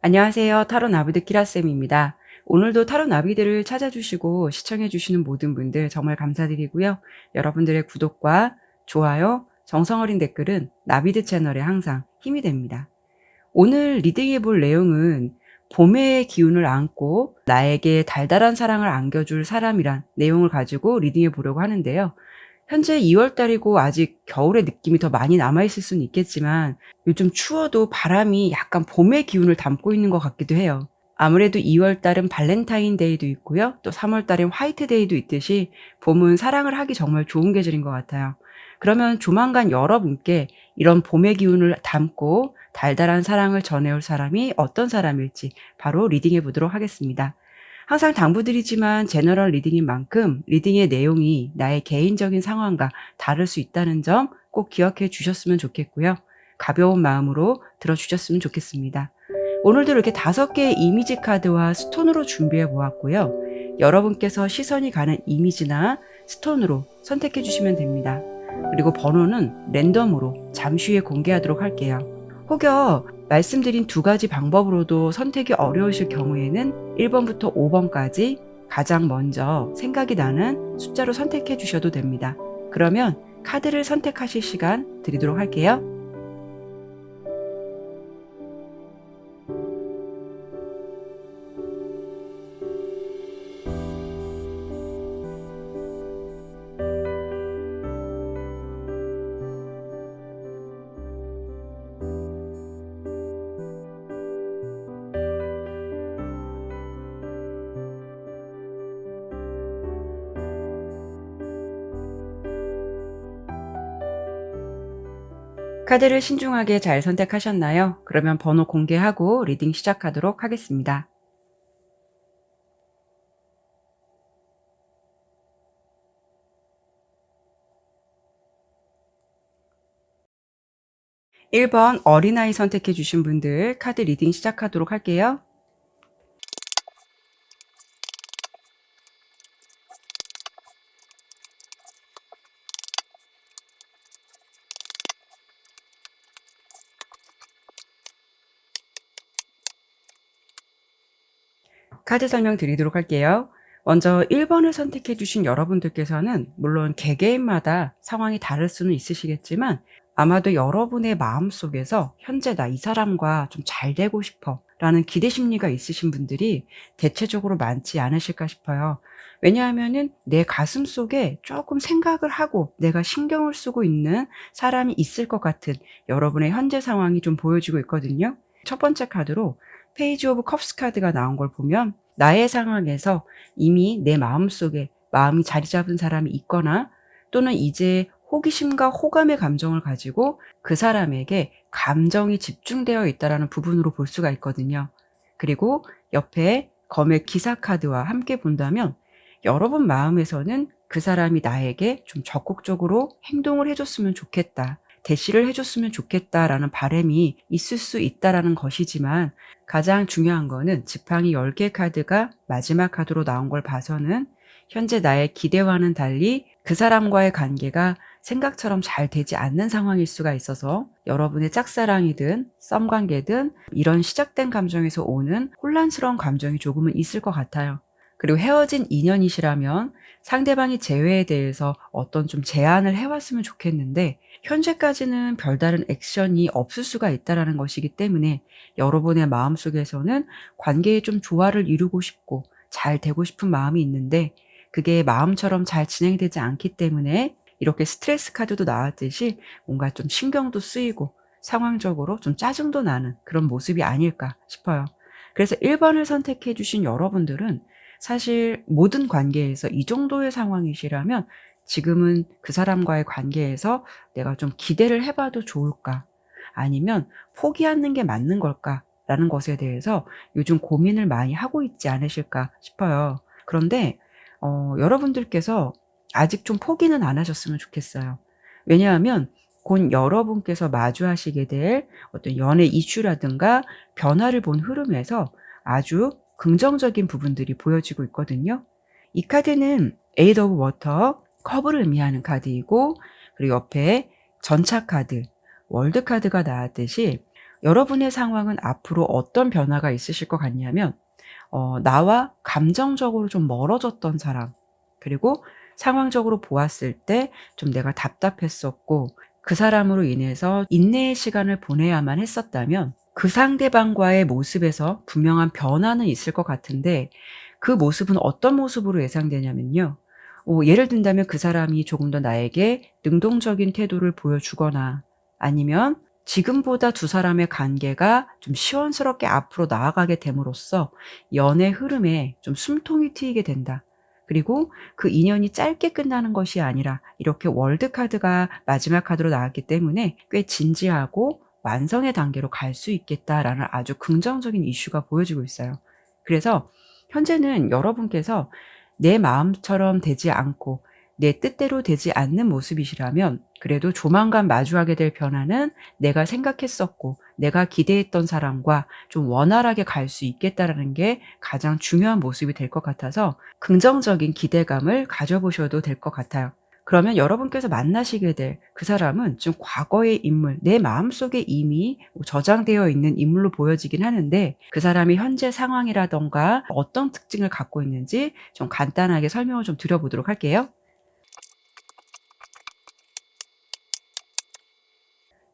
안녕하세요. 타로 나비드 키라쌤입니다. 오늘도 타로 나비들을 찾아주시고 시청해주시는 모든 분들 정말 감사드리고요. 여러분들의 구독과 좋아요, 정성어린 댓글은 나비드 채널에 항상 힘이 됩니다. 오늘 리딩해 볼 내용은 봄의 기운을 안고 나에게 달달한 사랑을 안겨줄 사람이란 내용을 가지고 리딩해 보려고 하는데요. 현재 2월 달이고 아직 겨울의 느낌이 더 많이 남아있을 수는 있겠지만 요즘 추워도 바람이 약간 봄의 기운을 담고 있는 것 같기도 해요. 아무래도 2월 달은 발렌타인데이도 있고요. 또 3월 달엔 화이트데이도 있듯이 봄은 사랑을 하기 정말 좋은 계절인 것 같아요. 그러면 조만간 여러분께 이런 봄의 기운을 담고 달달한 사랑을 전해올 사람이 어떤 사람일지 바로 리딩해 보도록 하겠습니다. 항상 당부드리지만 제너럴 리딩인 만큼 리딩의 내용이 나의 개인적인 상황과 다를 수 있다는 점 꼭 기억해 주셨으면 좋겠고요. 가벼운 마음으로 들어주셨으면 좋겠습니다. 오늘도 이렇게 5개의 이미지 카드와 스톤으로 준비해 보았고요. 여러분께서 시선이 가는 이미지나 스톤으로 선택해 주시면 됩니다. 그리고 번호는 랜덤으로 잠시 후에 공개하도록 할게요. 혹여 말씀드린 2가지 방법으로도 선택이 어려우실 경우에는 1번부터 5번까지 가장 먼저 생각이 나는 숫자로 선택해 주셔도 됩니다. 그러면 카드를 선택하실 시간 드리도록 할게요. 카드를 신중하게 잘 선택하셨나요? 그러면 번호 공개하고 리딩 시작하도록 하겠습니다. 1번 어린아이 선택해 주신 분들 카드 리딩 시작하도록 할게요. 카드 설명 드리도록 할게요. 먼저 1번을 선택해 주신 여러분들께서는 물론 개개인마다 상황이 다를 수는 있으시겠지만 아마도 여러분의 마음속에서 현재 나 이 사람과 좀 잘 되고 싶어 라는 기대 심리가 있으신 분들이 대체적으로 많지 않으실까 싶어요. 왜냐하면은 내 가슴 속에 조금 생각을 하고 내가 신경을 쓰고 있는 사람이 있을 것 같은 여러분의 현재 상황이 좀 보여지고 있거든요. 첫 번째 카드로 페이지 오브 컵스 카드가 나온 걸 보면 나의 상황에서 이미 내 마음속에 마음이 자리 잡은 사람이 있거나 또는 이제 호기심과 호감의 감정을 가지고 그 사람에게 감정이 집중되어 있다라는 부분으로 볼 수가 있거든요. 그리고 옆에 검의 기사 카드와 함께 본다면 여러분 마음에서는 그 사람이 나에게 좀 적극적으로 행동을 해줬으면 좋겠다. 대시를 해줬으면 좋겠다라는 바람이 있을 수 있다라는 것이지만 가장 중요한 거는 지팡이 10개 카드가 마지막 카드로 나온 걸 봐서는 현재 나의 기대와는 달리 그 사람과의 관계가 생각처럼 잘 되지 않는 상황일 수가 있어서 여러분의 짝사랑이든 썸관계든 이런 시작된 감정에서 오는 혼란스러운 감정이 조금은 있을 것 같아요. 그리고 헤어진 인연이시라면 상대방의 재회에 대해서 어떤 좀 제안을 해왔으면 좋겠는데 현재까지는 별다른 액션이 없을 수가 있다라는 것이기 때문에 여러분의 마음속에서는 관계에 좀 조화를 이루고 싶고 잘 되고 싶은 마음이 있는데 그게 마음처럼 잘 진행되지 않기 때문에 이렇게 스트레스 카드도 나왔듯이 뭔가 좀 신경도 쓰이고 상황적으로 좀 짜증도 나는 그런 모습이 아닐까 싶어요. 그래서 1번을 선택해 주신 여러분들은 사실 모든 관계에서 이 정도의 상황이시라면 지금은 그 사람과의 관계에서 내가 좀 기대를 해 봐도 좋을까? 아니면 포기하는 게 맞는 걸까? 라는 것에 대해서 요즘 고민을 많이 하고 있지 않으실까 싶어요. 그런데 여러분들께서 아직 좀 포기는 안 하셨으면 좋겠어요. 왜냐하면 곧 여러분께서 마주하시게 될 어떤 연애 이슈라든가 변화를 본 흐름에서 아주 긍정적인 부분들이 보여지고 있거든요. 이 카드는 에이드 오브 워터, 컵을 의미하는 카드이고 그리고 옆에 전차 카드, 월드 카드가 나왔듯이 여러분의 상황은 앞으로 어떤 변화가 있으실 것 같냐면 나와 감정적으로 좀 멀어졌던 사람, 그리고 상황적으로 보았을 때 좀 내가 답답했었고 그 사람으로 인해서 인내의 시간을 보내야만 했었다면 그 상대방과의 모습에서 분명한 변화는 있을 것 같은데, 그 모습은 어떤 모습으로 예상되냐면요. 예를 든다면 그 사람이 조금 더 나에게 능동적인 태도를 보여주거나, 아니면 지금보다 두 사람의 관계가 좀 시원스럽게 앞으로 나아가게 됨으로써 연애 흐름에 좀 숨통이 트이게 된다. 그리고 그 인연이 짧게 끝나는 것이 아니라 이렇게 월드 카드가 마지막 카드로 나왔기 때문에 꽤 진지하고 완성의 단계로 갈 수 있겠다라는 아주 긍정적인 이슈가 보여지고 있어요. 그래서 현재는 여러분께서 내 마음처럼 되지 않고 내 뜻대로 되지 않는 모습이시라면, 그래도 조만간 마주하게 될 변화는 내가 생각했었고 내가 기대했던 사람과 좀 원활하게 갈 수 있겠다라는 게 가장 중요한 모습이 될 것 같아서 긍정적인 기대감을 가져보셔도 될 것 같아요. 그러면 여러분께서 만나시게 될 그 사람은 좀 과거의 인물, 내 마음속에 이미 저장되어 있는 인물로 보여지긴 하는데, 그 사람이 현재 상황이라든가 어떤 특징을 갖고 있는지 좀 간단하게 설명을 좀 드려보도록 할게요.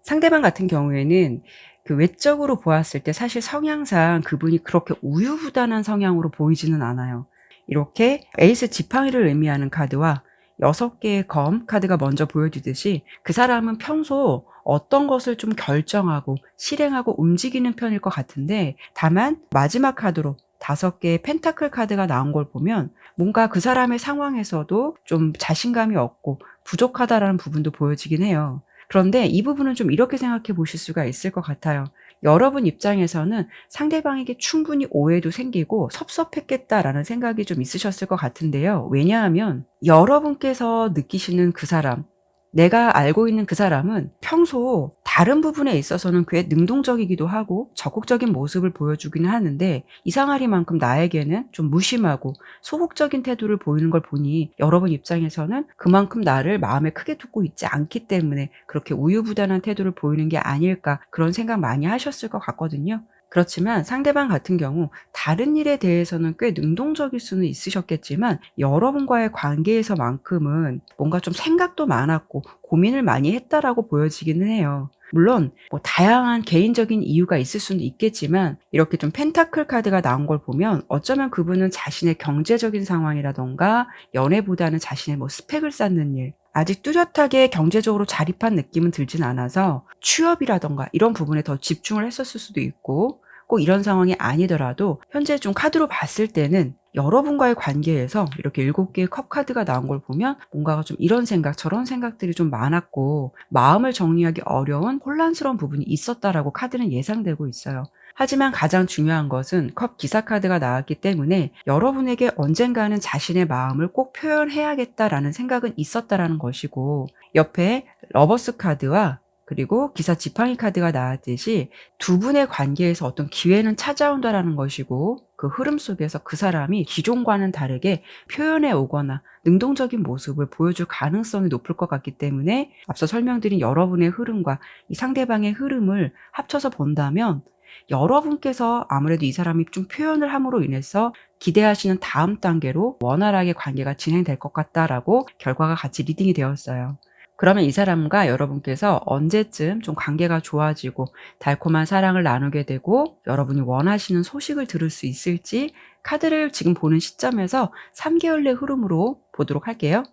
상대방 같은 경우에는 그 외적으로 보았을 때 사실 성향상 그분이 그렇게 우유부단한 성향으로 보이지는 않아요. 이렇게 에이스 지팡이를 의미하는 카드와 6개의 검 카드가 먼저 보여지듯이 그 사람은 평소 어떤 것을 좀 결정하고 실행하고 움직이는 편일 것 같은데, 다만 마지막 카드로 5개의 펜타클 카드가 나온 걸 보면 뭔가 그 사람의 상황에서도 좀 자신감이 없고 부족하다라는 부분도 보여지긴 해요. 그런데 이 부분은 좀 이렇게 생각해 보실 수가 있을 것 같아요. 여러분 입장에서는 상대방에게 충분히 오해도 생기고 섭섭했겠다라는 생각이 좀 있으셨을 것 같은데요. 왜냐하면 여러분께서 느끼시는 그 사람, 내가 알고 있는 그 사람은 평소 다른 부분에 있어서는 꽤 능동적이기도 하고 적극적인 모습을 보여주기는 하는데, 이상하리만큼 나에게는 좀 무심하고 소극적인 태도를 보이는 걸 보니 여러분 입장에서는 그만큼 나를 마음에 크게 두고 있지 않기 때문에 그렇게 우유부단한 태도를 보이는 게 아닐까, 그런 생각 많이 하셨을 것 같거든요. 그렇지만 상대방 같은 경우 다른 일에 대해서는 꽤 능동적일 수는 있으셨겠지만 여러분과의 관계에서만큼은 뭔가 좀 생각도 많았고 고민을 많이 했다라고 보여지기는 해요. 물론 다양한 개인적인 이유가 있을 수는 있겠지만, 이렇게 좀 펜타클 카드가 나온 걸 보면 어쩌면 그분은 자신의 경제적인 상황이라든가 연애보다는 자신의 스펙을 쌓는 일, 아직 뚜렷하게 경제적으로 자립한 느낌은 들진 않아서 취업이라든가 이런 부분에 더 집중을 했었을 수도 있고, 꼭 이런 상황이 아니더라도 현재 좀 카드로 봤을 때는 여러분과의 관계에서 이렇게 7개의 컵 카드가 나온 걸 보면 뭔가가 좀 이런 생각 저런 생각들이 좀 많았고 마음을 정리하기 어려운 혼란스러운 부분이 있었다라고 카드는 예상되고 있어요. 하지만 가장 중요한 것은 컵 기사 카드가 나왔기 때문에 여러분에게 언젠가는 자신의 마음을 꼭 표현해야겠다라는 생각은 있었다라는 것이고, 옆에 러버스 카드와 그리고 기사 지팡이 카드가 나왔듯이 두 분의 관계에서 어떤 기회는 찾아온다라는 것이고, 그 흐름 속에서 그 사람이 기존과는 다르게 표현해 오거나 능동적인 모습을 보여줄 가능성이 높을 것 같기 때문에, 앞서 설명드린 여러분의 흐름과 이 상대방의 흐름을 합쳐서 본다면 여러분께서 아무래도 이 사람이 좀 표현을 함으로 인해서 기대하시는 다음 단계로 원활하게 관계가 진행될 것 같다라고 결과가 같이 리딩이 되었어요. 그러면 이 사람과 여러분께서 언제쯤 좀 관계가 좋아지고 달콤한 사랑을 나누게 되고 여러분이 원하시는 소식을 들을 수 있을지, 카드를 지금 보는 시점에서 3개월 내 흐름으로 보도록 할게요.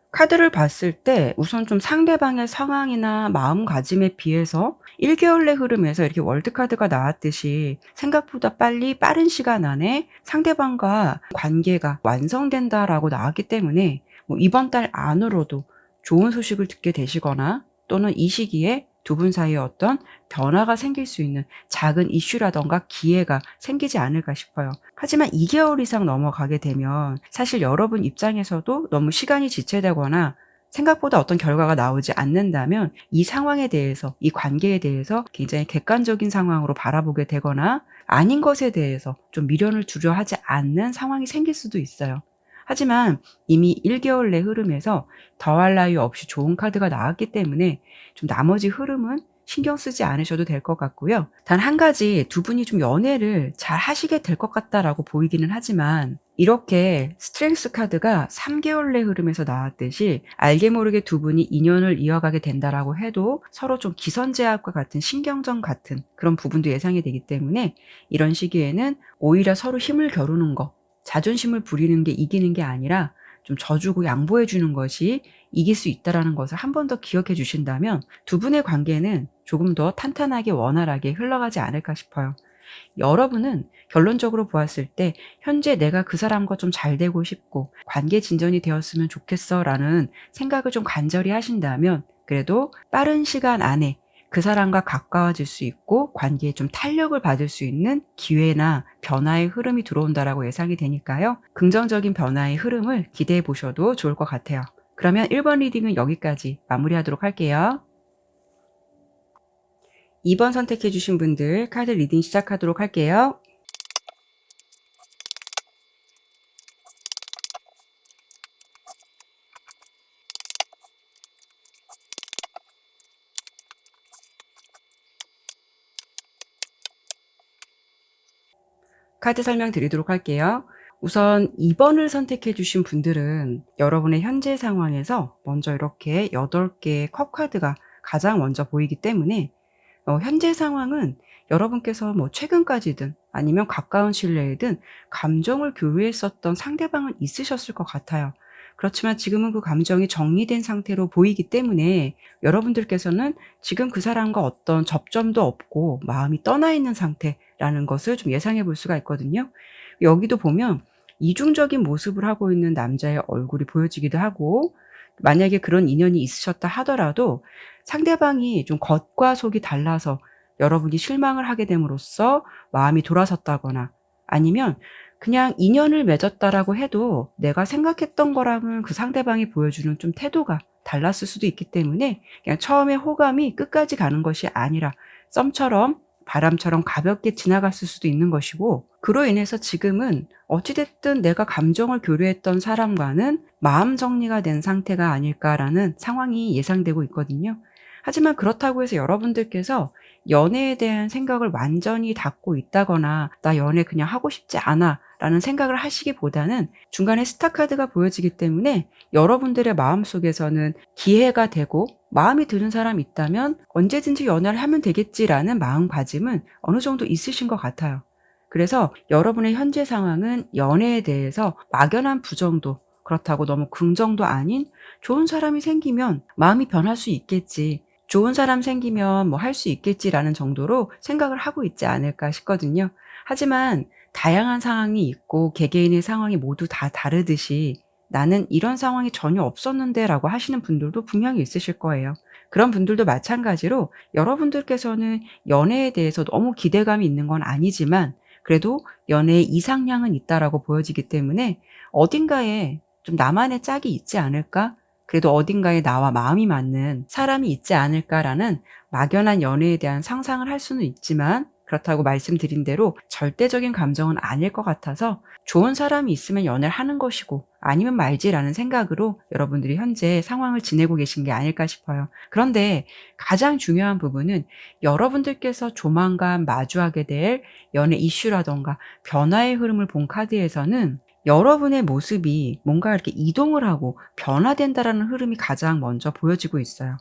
카드를 봤을 때 우선 좀 상대방의 상황이나 마음가짐에 비해서 1개월 내 흐름에서 이렇게 월드 카드가 나왔듯이 생각보다 빨리 빠른 시간 안에 상대방과 관계가 완성된다라고 나왔기 때문에 이번 달 안으로도 좋은 소식을 듣게 되시거나, 또는 이 시기에 두 분 사이에 어떤 변화가 생길 수 있는 작은 이슈라든가 기회가 생기지 않을까 싶어요. 하지만 2개월 이상 넘어가게 되면 사실 여러분 입장에서도 너무 시간이 지체되거나 생각보다 어떤 결과가 나오지 않는다면 이 상황에 대해서, 이 관계에 대해서 굉장히 객관적인 상황으로 바라보게 되거나 아닌 것에 대해서 좀 미련을 두려 하지 않는 상황이 생길 수도 있어요. 하지만 이미 1개월 내 흐름에서 더할 나위 없이 좋은 카드가 나왔기 때문에 좀 나머지 흐름은 신경 쓰지 않으셔도 될 것 같고요. 단 한 가지 두 분이 좀 연애를 잘 하시게 될 것 같다라고 보이기는 하지만 이렇게 스트렝스 카드가 3개월 내 흐름에서 나왔듯이 알게 모르게 두 분이 인연을 이어가게 된다라고 해도 서로 좀 기선제압과 같은 신경전 같은 그런 부분도 예상이 되기 때문에 이런 시기에는 오히려 서로 힘을 겨루는 거, 자존심을 부리는 게 이기는 게 아니라 좀 져주고 양보해 주는 것이 이길 수 있다라는 것을 한 번 더 기억해 주신다면 두 분의 관계는 조금 더 탄탄하게 원활하게 흘러가지 않을까 싶어요. 여러분은 결론적으로 보았을 때 현재 내가 그 사람과 좀 잘 되고 싶고 관계 진전이 되었으면 좋겠어라는 생각을 좀 간절히 하신다면 그래도 빠른 시간 안에 그 사람과 가까워질 수 있고 관계에 좀 탄력을 받을 수 있는 기회나 변화의 흐름이 들어온다라고 예상이 되니까요. 긍정적인 변화의 흐름을 기대해 보셔도 좋을 것 같아요. 그러면 1번 리딩은 여기까지 마무리하도록 할게요. 2번 선택해 주신 분들 카드 리딩 시작하도록 할게요. 카드 설명 드리도록 할게요. 우선 2번을 선택해 주신 분들은 여러분의 현재 상황에서 먼저 이렇게 8개의 컵 카드가 가장 먼저 보이기 때문에 현재 상황은 여러분께서 뭐 최근까지든 아니면 가까운 신뢰이든 감정을 교류했었던 상대방은 있으셨을 것 같아요. 그렇지만 지금은 그 감정이 정리된 상태로 보이기 때문에 여러분들께서는 지금 그 사람과 어떤 접점도 없고 마음이 떠나 있는 상태라는 것을 좀 예상해 볼 수가 있거든요. 여기도 보면 이중적인 모습을 하고 있는 남자의 얼굴이 보여지기도 하고 만약에 그런 인연이 있으셨다 하더라도 상대방이 좀 겉과 속이 달라서 여러분이 실망을 하게 됨으로써 마음이 돌아섰다거나 아니면 그냥 인연을 맺었다라고 해도 내가 생각했던 거랑은 그 상대방이 보여주는 좀 태도가 달랐을 수도 있기 때문에 그냥 처음에 호감이 끝까지 가는 것이 아니라 썸처럼 바람처럼 가볍게 지나갔을 수도 있는 것이고 그로 인해서 지금은 어찌 됐든 내가 감정을 교류했던 사람과는 마음 정리가 된 상태가 아닐까라는 상황이 예상되고 있거든요. 하지만 그렇다고 해서 여러분들께서 연애에 대한 생각을 완전히 닫고 있다거나 '나 연애 그냥 하고 싶지 않아.'라는 생각을 하시기보다는 중간에 스타 카드가 보여지기 때문에 여러분들의 마음속에서는 기회가 되고 마음이 드는 사람이 있다면 '언제든지 연애를 하면 되겠지.'라는 마음가짐은 어느 정도 있으신 것 같아요. 그래서 여러분의 현재 상황은 연애에 대해서 막연한 부정도 그렇다고 너무 긍정도 아닌 '좋은 사람이 생기면 마음이 변할 수 있겠지. 좋은 사람 생기면 뭐 할 수 있겠지.'라는 정도로 생각을 하고 있지 않을까 싶거든요. 하지만 다양한 상황이 있고 개개인의 상황이 모두 다 다르듯이 '나는 이런 상황이 전혀 없었는데.'라고 하시는 분들도 분명히 있으실 거예요. 그런 분들도 마찬가지로 여러분들께서는 연애에 대해서 너무 기대감이 있는 건 아니지만 그래도 '연애의 이상향은 있다.'라고 보여지기 때문에 '어딘가에 좀 나만의 짝이 있지 않을까? 그래도 어딘가에 나와 마음이 맞는 사람이 있지 않을까?'라는 막연한 연애에 대한 상상을 할 수는 있지만 그렇다고 말씀드린 대로 절대적인 감정은 아닐 것 같아서 '좋은 사람이 있으면 연애를 하는 것이고 아니면 말지.'라는 생각으로 여러분들이 현재 상황을 지내고 계신 게 아닐까 싶어요. 그런데 가장 중요한 부분은 여러분들께서 조만간 마주하게 될 연애 이슈라든가 변화의 흐름을 본 카드에서는 여러분의 모습이 뭔가 이렇게 이동을 하고 변화된다라는 흐름이 가장 먼저 보여지고 있어요.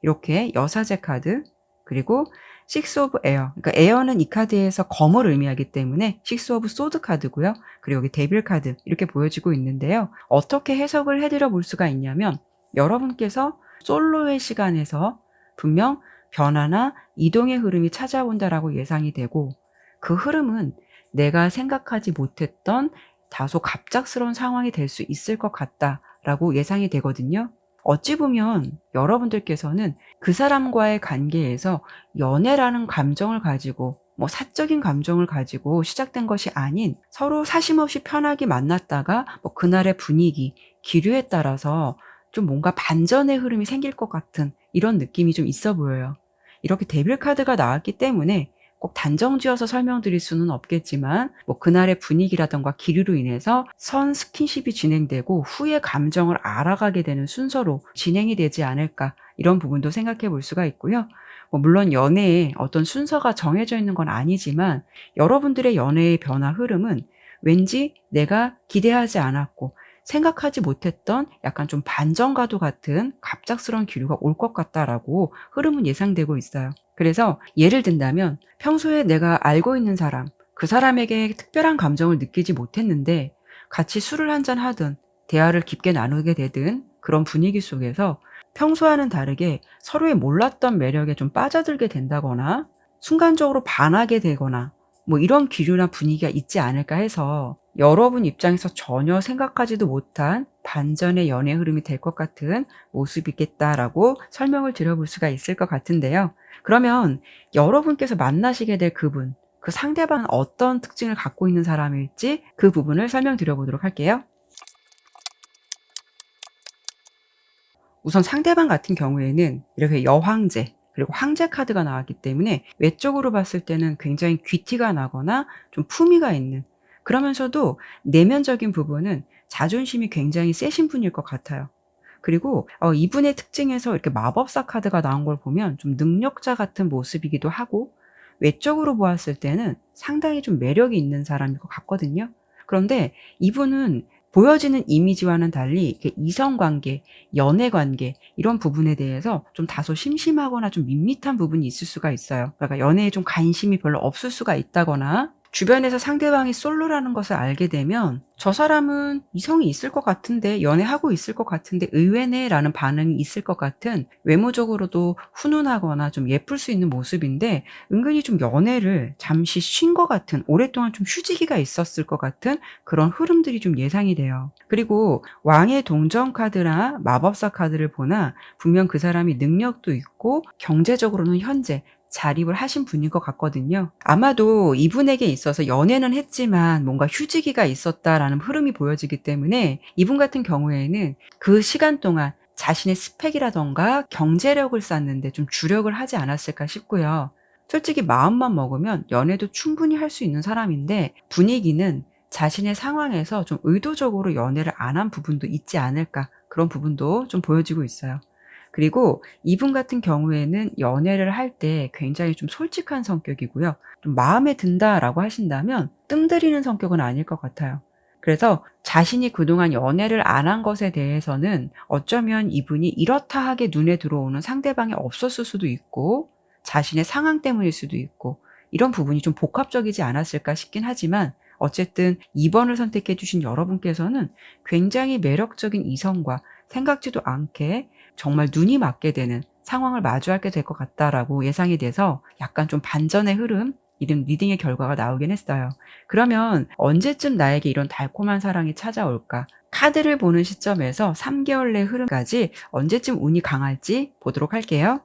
이렇게 여사제 카드 그리고 식스 오브 에어 그러니까 에어는 이 카드에서 검을 의미하기 때문에 식스 오브 소드 카드고요. 그리고 여기 데빌 카드 이렇게 보여지고 있는데요. 어떻게 해석을 해 드려 볼 수가 있냐면 여러분께서 솔로의 시간에서 분명 변화나 이동의 흐름이 찾아온다라고 예상이 되고 그 흐름은 내가 생각하지 못했던 다소 갑작스러운 상황이 될 수 있을 것 같다라고 예상이 되거든요. 어찌 보면 여러분들께서는 그 사람과의 관계에서 연애라는 감정을 가지고 뭐 사적인 감정을 가지고 시작된 것이 아닌 서로 사심없이 편하게 만났다가 뭐 그날의 분위기, 기류에 따라서 좀 뭔가 반전의 흐름이 생길 것 같은 이런 느낌이 좀 있어 보여요. 이렇게 데빌 카드가 나왔기 때문에 꼭 단정지어서 설명드릴 수는 없겠지만 뭐 그날의 분위기라든가 기류로 인해서 선 스킨십이 진행되고 후에 감정을 알아가게 되는 순서로 진행이 되지 않을까, 이런 부분도 생각해 볼 수가 있고요. 뭐 물론 연애에 어떤 순서가 정해져 있는 건 아니지만 여러분들의 연애의 변화 흐름은 왠지 내가 기대하지 않았고 생각하지 못했던 약간 좀 반전과도 같은 갑작스러운 기류가 올 것 같다라고 흐름은 예상되고 있어요. 그래서 예를 든다면 평소에 내가 알고 있는 사람, 그 사람에게 특별한 감정을 느끼지 못했는데 같이 술을 한잔 하든 대화를 깊게 나누게 되든 그런 분위기 속에서 평소와는 다르게 서로의 몰랐던 매력에 좀 빠져들게 된다거나 순간적으로 반하게 되거나 뭐 이런 기류나 분위기가 있지 않을까 해서 여러분 입장에서 전혀 생각하지도 못한 반전의 연애 흐름이 될 것 같은 모습이겠다라고 설명을 드려볼 수가 있을 것 같은데요. 그러면 여러분께서 만나시게 될 그분, 그 상대방은 어떤 특징을 갖고 있는 사람일지 그 부분을 설명드려 보도록 할게요. 우선 상대방 같은 경우에는 이렇게 여황제 그리고 황제 카드가 나왔기 때문에 외적으로 봤을 때는 굉장히 귀티가 나거나 좀 품위가 있는, 그러면서도 내면적인 부분은 자존심이 굉장히 세신 분일 것 같아요. 그리고 이분의 특징에서 이렇게 마법사 카드가 나온 걸 보면 좀 능력자 같은 모습이기도 하고 외적으로 보았을 때는 상당히 좀 매력이 있는 사람일 것 같거든요. 그런데 이분은 보여지는 이미지와는 달리 이렇게 이성 관계, 연애 관계 이런 부분에 대해서 좀 다소 심심하거나 좀 밋밋한 부분이 있을 수가 있어요. 그러니까 연애에 좀 관심이 별로 없을 수가 있다거나 주변에서 상대방이 솔로라는 것을 알게 되면 '저 사람은 이성이 있을 것 같은데, 연애하고 있을 것 같은데 의외네.'라는 반응이 있을 것 같은, 외모적으로도 훈훈하거나 좀 예쁠 수 있는 모습인데 은근히 좀 연애를 잠시 쉰 것 같은, 오랫동안 좀 휴지기가 있었을 것 같은 그런 흐름들이 좀 예상이 돼요. 그리고 왕의 동전 카드나 마법사 카드를 보나 분명 그 사람이 능력도 있고 경제적으로는 현재 자립을 하신 분인 것 같거든요. 아마도 이분에게 있어서 연애는 했지만 뭔가 휴지기가 있었다라는 흐름이 보여지기 때문에 이분 같은 경우에는 그 시간 동안 자신의 스펙이라던가 경제력을 쌓는데 좀 주력을 하지 않았을까 싶고요. 솔직히 마음만 먹으면 연애도 충분히 할 수 있는 사람인데 분위기는 자신의 상황에서 좀 의도적으로 연애를 안 한 부분도 있지 않을까, 그런 부분도 좀 보여지고 있어요. 그리고 이분 같은 경우에는 연애를 할 때 굉장히 좀 솔직한 성격이고요. 좀 마음에 든다라고 하신다면 뜸들이는 성격은 아닐 것 같아요. 그래서 자신이 그동안 연애를 안 한 것에 대해서는 어쩌면 이분이 이렇다 하게 눈에 들어오는 상대방이 없었을 수도 있고 자신의 상황 때문일 수도 있고 이런 부분이 좀 복합적이지 않았을까 싶긴 하지만 어쨌든 2번을 선택해 주신 여러분께서는 굉장히 매력적인 이성과 생각지도 않게 정말 눈이 맞게 되는 상황을 마주하게 될 것 같다라고 예상이 돼서 약간 좀 반전의 흐름, 이런 리딩의 결과가 나오긴 했어요. 그러면 언제쯤 나에게 이런 달콤한 사랑이 찾아올까? 카드를 보는 시점에서 3개월 내 흐름까지 언제쯤 운이 강할지 보도록 할게요.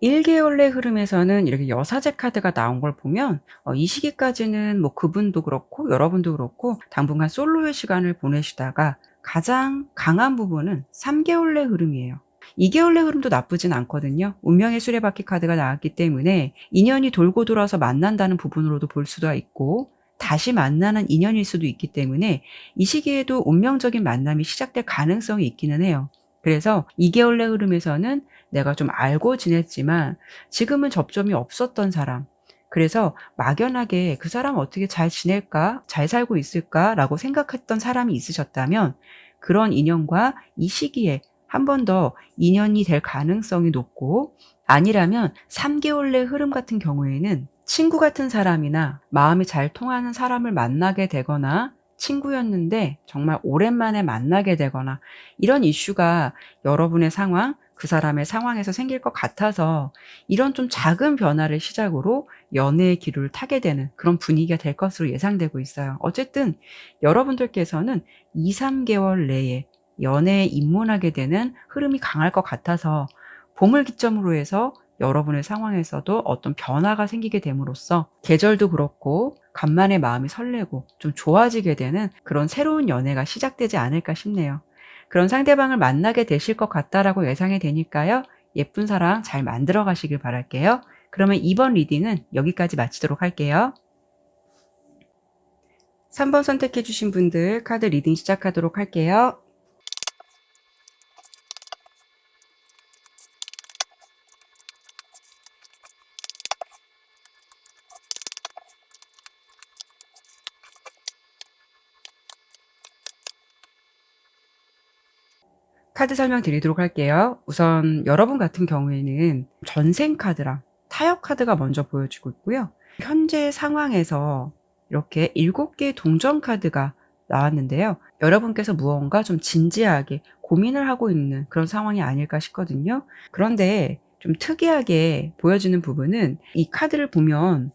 1개월 내 흐름에서는 이렇게 여사제 카드가 나온 걸 보면 이 시기까지는 뭐 그분도 그렇고 여러분도 그렇고 당분간 솔로의 시간을 보내시다가 가장 강한 부분은 3개월 내 흐름이에요. 2개월 내 흐름도 나쁘진 않거든요. 운명의 수레바퀴 카드가 나왔기 때문에 인연이 돌고 돌아서 만난다는 부분으로도 볼 수가 있고 다시 만나는 인연일 수도 있기 때문에 이 시기에도 운명적인 만남이 시작될 가능성이 있기는 해요. 그래서 2개월 내 흐름에서는 내가 좀 알고 지냈지만 지금은 접점이 없었던 사람, 그래서 막연하게 '그 사람 어떻게 잘 지낼까? 잘 살고 있을까?'라고 생각했던 사람이 있으셨다면 그런 인연과 이 시기에 한 번 더 인연이 될 가능성이 높고, 아니라면 3개월 내 흐름 같은 경우에는 친구 같은 사람이나 마음이 잘 통하는 사람을 만나게 되거나 친구였는데 정말 오랜만에 만나게 되거나 이런 이슈가 여러분의 상황, 그 사람의 상황에서 생길 것 같아서 이런 좀 작은 변화를 시작으로 연애의 기로를 타게 되는 그런 분위기가 될 것으로 예상되고 있어요. 어쨌든 여러분들께서는 2-3개월 내에 연애에 입문하게 되는 흐름이 강할 것 같아서 봄을 기점으로 해서 여러분의 상황에서도 어떤 변화가 생기게 됨으로써 계절도 그렇고 간만에 마음이 설레고 좀 좋아지게 되는 그런 새로운 연애가 시작되지 않을까 싶네요. 그런 상대방을 만나게 되실 것 같다라고 예상이 되니까요. 예쁜 사랑 잘 만들어 가시길 바랄게요. 그러면 이번 리딩은 여기까지 마치도록 할게요. 3번 선택해 주신 분들 카드 리딩 시작하도록 할게요. 카드 설명드리도록 할게요. 우선 여러분 같은 경우에는 전생 카드랑 타협 카드가 먼저 보여지고 있고요. 현재 상황에서 이렇게 7개의 동전 카드가 나왔는데요. 여러분께서 무언가 좀 진지하게 고민을 하고 있는 그런 상황이 아닐까 싶거든요. 그런데 좀 특이하게 보여지는 부분은 이 카드를 보면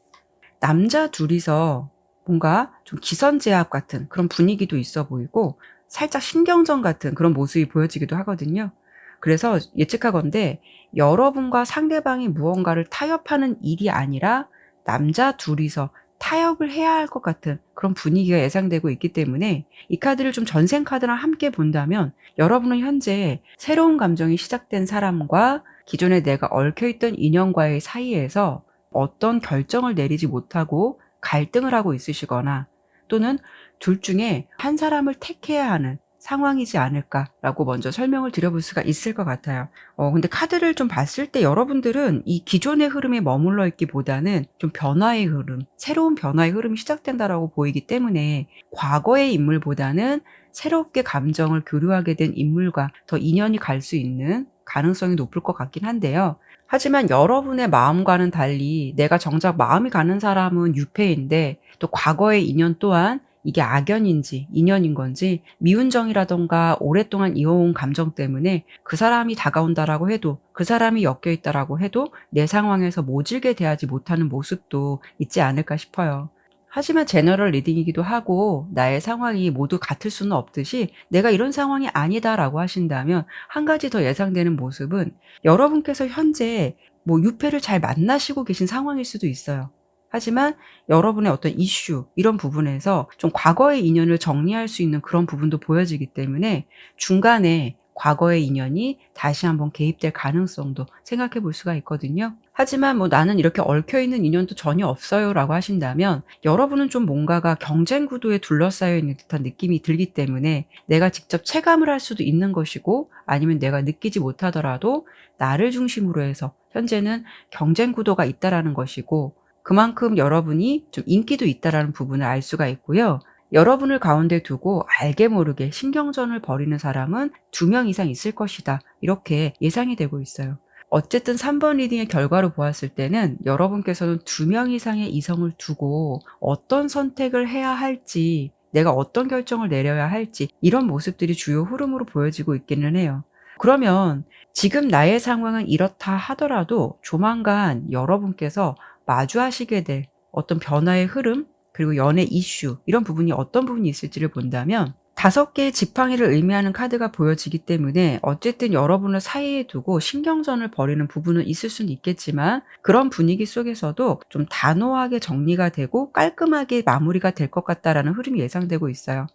남자 둘이서 뭔가 좀 기선제압 같은 그런 분위기도 있어 보이고 살짝 신경전 같은 그런 모습이 보여지기도 하거든요. 그래서 예측하건대 여러분과 상대방이 무언가를 타협하는 일이 아니라 남자 둘이서 타협을 해야 할 것 같은 그런 분위기가 예상되고 있기 때문에 이 카드를 좀 전생 카드랑 함께 본다면 여러분은 현재 새로운 감정이 시작된 사람과 기존에 내가 얽혀있던 인연과의 사이에서 어떤 결정을 내리지 못하고 갈등을 하고 있으시거나 또는 둘 중에 한 사람을 택해야 하는 상황이지 않을까라고 먼저 설명을 드려볼 수가 있을 것 같아요. 근데 카드를 좀 봤을 때 여러분들은 이 기존의 흐름에 머물러 있기보다는 좀 변화의 흐름, 새로운 변화의 흐름이 시작된다라고 보이기 때문에 과거의 인물보다는 새롭게 감정을 교류하게 된 인물과 더 인연이 갈 수 있는 가능성이 높을 것 같긴 한데요. 하지만 여러분의 마음과는 달리 내가 정작 마음이 가는 사람은 유패인데 또 과거의 인연 또한 이게 악연인지 인연인 건지 미운 정이라던가 오랫동안 이어온 감정 때문에 그 사람이 다가온다라고 해도 그 사람이 엮여 있다라고 해도 내 상황에서 모질게 대하지 못하는 모습도 있지 않을까 싶어요. 하지만 제너럴 리딩이기도 하고 나의 상황이 모두 같을 수는 없듯이 내가 이런 상황이 아니다라고 하신다면 한 가지 더 예상되는 모습은 여러분께서 현재 유패를 잘 만나시고 계신 상황일 수도 있어요. 하지만 여러분의 어떤 이슈 이런 부분에서 좀 과거의 인연을 정리할 수 있는 그런 부분도 보여지기 때문에 중간에 과거의 인연이 다시 한번 개입될 가능성도 생각해 볼 수가 있거든요. 하지만 나는 이렇게 얽혀있는 인연도 전혀 없어요 라고 하신다면 여러분은 좀 뭔가가 경쟁 구도에 둘러싸여 있는 듯한 느낌이 들기 때문에 내가 직접 체감을 할 수도 있는 것이고 아니면 내가 느끼지 못하더라도 나를 중심으로 해서 현재는 경쟁 구도가 있다라는 것이고 그만큼 여러분이 좀 인기도 있다라는 부분을 알 수가 있고요. 여러분을 가운데 두고 알게 모르게 신경전을 벌이는 사람은 2명 이상 있을 것이다. 이렇게 예상이 되고 있어요. 어쨌든 3번 리딩의 결과로 보았을 때는 여러분께서는 2명 이상의 이성을 두고 어떤 선택을 해야 할지, 내가 어떤 결정을 내려야 할지 이런 모습들이 주요 흐름으로 보여지고 있기는 해요. 그러면 지금 나의 상황은 이렇다 하더라도 조만간 여러분께서 마주하시게 될 어떤 변화의 흐름 그리고 연애 이슈 이런 부분이 어떤 부분이 있을지를 본다면 5개의 지팡이를 의미하는 카드가 보여지기 때문에 어쨌든 여러분을 사이에 두고 신경전을 벌이는 부분은 있을 수는 있겠지만 그런 분위기 속에서도 좀 단호하게 정리가 되고 깔끔하게 마무리가 될 것 같다라는 흐름이 예상되고 있어요.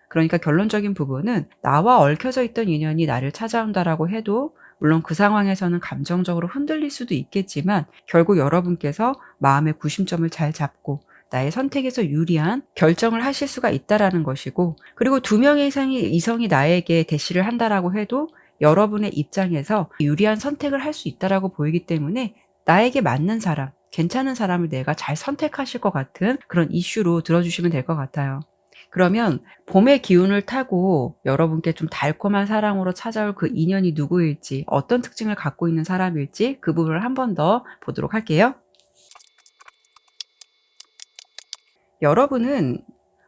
그러니까 결론적인 부분은 나와 얽혀져 있던 인연이 나를 찾아온다라고 해도 물론 그 상황에서는 감정적으로 흔들릴 수도 있겠지만 결국 여러분께서 마음의 구심점을 잘 잡고 나의 선택에서 유리한 결정을 하실 수가 있다라는 것이고 그리고 2명의 이성이 나에게 대시를 한다라고 해도 여러분의 입장에서 유리한 선택을 할 수 있다라고 보이기 때문에 나에게 맞는 사람, 괜찮은 사람을 내가 잘 선택하실 것 같은 그런 이슈로 들어주시면 될 것 같아요. 그러면 봄의 기운을 타고 여러분께 좀 달콤한 사랑으로 찾아올 그 인연이 누구일지 어떤 특징을 갖고 있는 사람일지 그 부분을 한 번 더 보도록 할게요. 여러분은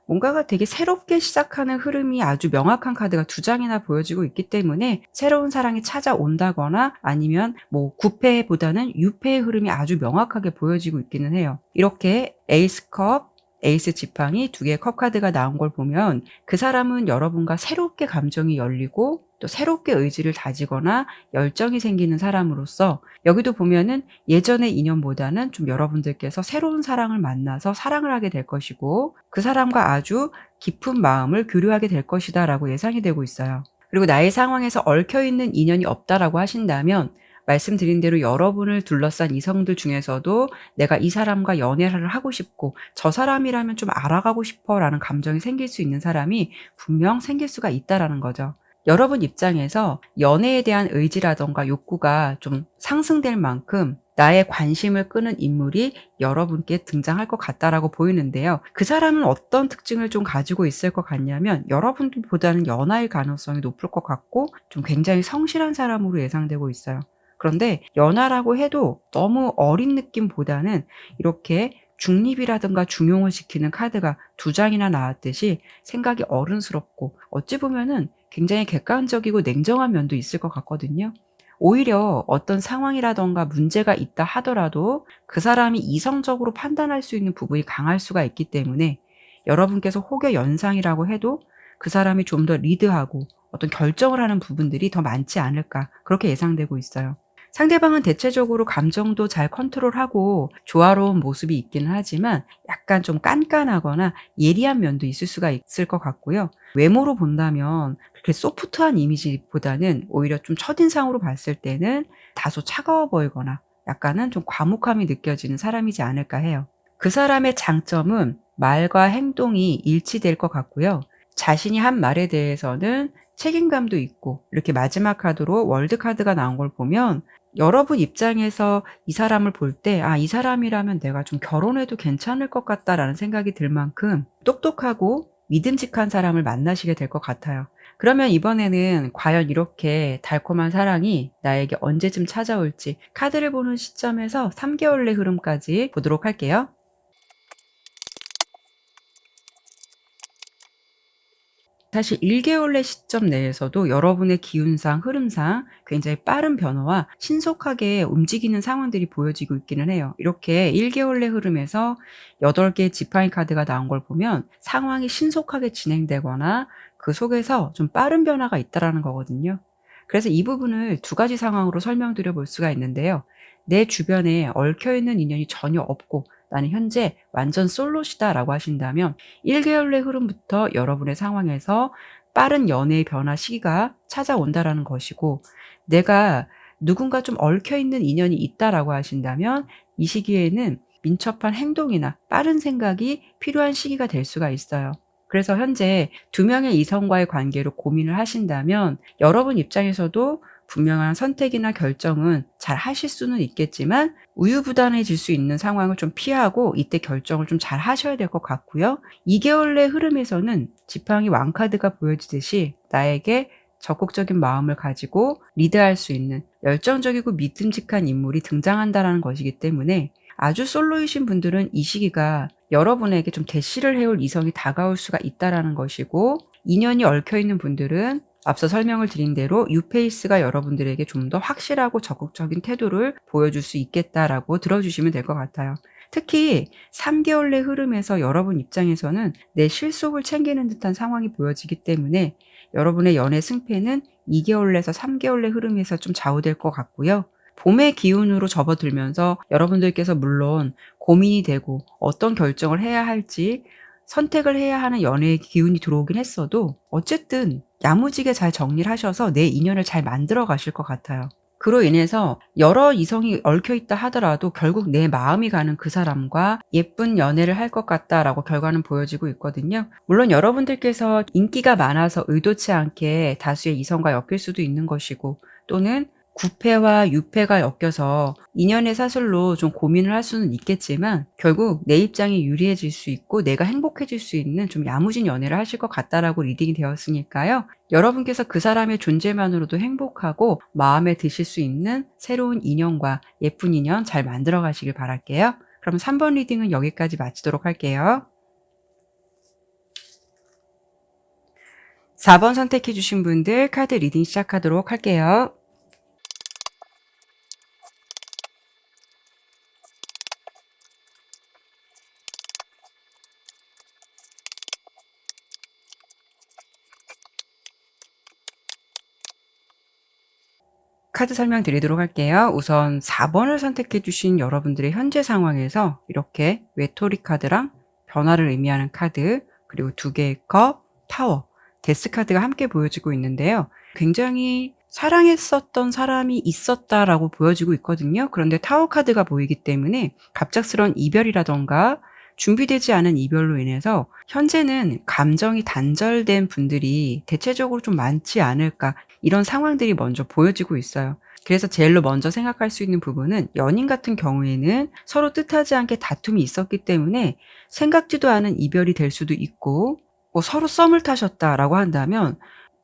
뭔가가 되게 새롭게 시작하는 흐름이 아주 명확한 카드가 2장이나 보여지고 있기 때문에 새로운 사랑이 찾아온다거나 아니면 구패보다는 유패의 흐름이 아주 명확하게 보여지고 있기는 해요. 이렇게 에이스 컵, 에이스 지팡이 2개의 컵 카드가 나온 걸 보면 그 사람은 여러분과 새롭게 감정이 열리고 또 새롭게 의지를 다지거나 열정이 생기는 사람으로서 여기도 보면은 예전의 인연보다는 좀 여러분들께서 새로운 사랑을 만나서 사랑을 하게 될 것이고 그 사람과 아주 깊은 마음을 교류하게 될 것이다 라고 예상이 되고 있어요. 그리고 나의 상황에서 얽혀있는 인연이 없다라고 하신다면 말씀드린 대로 여러분을 둘러싼 이성들 중에서도 내가 이 사람과 연애를 하고 싶고 저 사람이라면 좀 알아가고 싶어라는 감정이 생길 수 있는 사람이 분명 생길 수가 있다라는 거죠. 여러분 입장에서 연애에 대한 의지라든가 욕구가 좀 상승될 만큼 나의 관심을 끄는 인물이 여러분께 등장할 것 같다라고 보이는데요. 그 사람은 어떤 특징을 좀 가지고 있을 것 같냐면 여러분들보다는 연하일 가능성이 높을 것 같고 좀 굉장히 성실한 사람으로 예상되고 있어요. 그런데 연하라고 해도 너무 어린 느낌보다는 이렇게 중립이라든가 중용을 지키는 카드가 두 장이나 나왔듯이 생각이 어른스럽고 어찌 보면은 굉장히 객관적이고 냉정한 면도 있을 것 같거든요. 오히려 어떤 상황이라든가 문제가 있다 하더라도 그 사람이 이성적으로 판단할 수 있는 부분이 강할 수가 있기 때문에 여러분께서 혹여 연상이라고 해도 그 사람이 좀 더 리드하고 어떤 결정을 하는 부분들이 더 많지 않을까 그렇게 예상되고 있어요. 상대방은 대체적으로 감정도 잘 컨트롤하고 조화로운 모습이 있기는 하지만 약간 좀 깐깐하거나 예리한 면도 있을 수가 있을 것 같고요. 외모로 본다면 그렇게 소프트한 이미지보다는 오히려 좀 첫인상으로 봤을 때는 다소 차가워 보이거나 약간은 좀 과묵함이 느껴지는 사람이지 않을까 해요. 그 사람의 장점은 말과 행동이 일치될 것 같고요. 자신이 한 말에 대해서는 책임감도 있고 이렇게 마지막 카드로 월드 카드가 나온 걸 보면 여러분 입장에서 이 사람을 볼 때 '아 이 사람이라면 내가 좀 결혼해도 괜찮을 것 같다.'라는 생각이 들 만큼 똑똑하고 믿음직한 사람을 만나시게 될 것 같아요. 그러면 이번에는 과연 이렇게 달콤한 사랑이 나에게 언제쯤 찾아올지 카드를 보는 시점에서 3개월 내 흐름까지 보도록 할게요. 사실 1개월 내 시점 내에서도 여러분의 기운상 흐름상 굉장히 빠른 변화와 신속하게 움직이는 상황들이 보여지고 있기는 해요. 이렇게 1개월 내 흐름에서 8개의 지파인 카드가 나온 걸 보면 상황이 신속하게 진행되거나 그 속에서 좀 빠른 변화가 있다라는 거거든요. 그래서 이 부분을 두 가지 상황으로 설명드려 볼 수가 있는데요. 내 주변에 얽혀 있는 인연이 전혀 없고 나는 현재 완전 솔로시다라고 하신다면 1개월 내 흐름부터 여러분의 상황에서 빠른 연애의 변화 시기가 찾아온다라는 것이고, 내가 누군가 좀 얽혀 있는 인연이 있다라고 하신다면 이 시기에는 민첩한 행동이나 빠른 생각이 필요한 시기가 될 수가 있어요. 그래서 현재 두 명의 이성과의 관계로 고민을 하신다면 여러분 입장에서도 분명한 선택이나 결정은 잘 하실 수는 있겠지만 우유부단해질 수 있는 상황을 좀 피하고 이때 결정을 좀 잘 하셔야 될 것 같고요. 2개월 내 흐름에서는 지팡이 왕카드가 보여지듯이 나에게 적극적인 마음을 가지고 리드할 수 있는 열정적이고 믿음직한 인물이 등장한다라는 것이기 때문에 아주 솔로이신 분들은 이 시기가 여러분에게 좀 대시를 해올 이성이 다가올 수가 있다라는 것이고, 인연이 얽혀 있는 분들은 앞서 설명을 드린 대로 유페이스가 여러분들에게 좀 더 확실하고 적극적인 태도를 보여줄 수 있겠다라고 들어주시면 될 것 같아요. 특히 3개월 내 흐름에서 여러분 입장에서는 내 실속을 챙기는 듯한 상황이 보여지기 때문에 여러분의 연애 승패는 2개월 내에서 3개월 내 흐름에서 좀 좌우될 것 같고요. 봄의 기운으로 접어들면서 여러분들께서 물론 고민이 되고 어떤 결정을 해야 할지 선택을 해야 하는 연애의 기운이 들어오긴 했어도 어쨌든 야무지게 잘 정리를 하셔서 내 인연을 잘 만들어 가실 것 같아요. 그로 인해서 여러 이성이 얽혀 있다 하더라도 결국 내 마음이 가는 그 사람과 예쁜 연애를 할 것 같다라고 결과는 보여지고 있거든요. 물론 여러분들께서 인기가 많아서 의도치 않게 다수의 이성과 엮일 수도 있는 것이고, 또는 구패와 유패가 엮여서 인연의 사슬로 좀 고민을 할 수는 있겠지만 결국 내 입장이 유리해질 수 있고 내가 행복해질 수 있는 좀 야무진 연애를 하실 것 같다라고 리딩이 되었으니까요. 여러분께서 그 사람의 존재만으로도 행복하고 마음에 드실 수 있는 새로운 인연과 예쁜 인연 잘 만들어 가시길 바랄게요. 그럼 3번 리딩은 여기까지 마치도록 할게요. 4번 선택해 주신 분들 카드 리딩 시작하도록 할게요. 카드 설명드리도록 할게요. 우선 4번을 선택해 주신 여러분들의 현재 상황에서 이렇게 외톨이 카드랑 변화를 의미하는 카드, 그리고 2개의 컵, 타워, 데스 카드가 함께 보여지고 있는데요. 굉장히 사랑했었던 사람이 있었다라고 보여지고 있거든요. 그런데 타워 카드가 보이기 때문에 갑작스러운 이별이라던가 준비되지 않은 이별로 인해서 현재는 감정이 단절된 분들이 대체적으로 좀 많지 않을까, 이런 상황들이 먼저 보여지고 있어요. 그래서 제일로 먼저 생각할 수 있는 부분은, 연인 같은 경우에는 서로 뜻하지 않게 다툼이 있었기 때문에 생각지도 않은 이별이 될 수도 있고, 뭐 서로 썸을 타셨다라고 한다면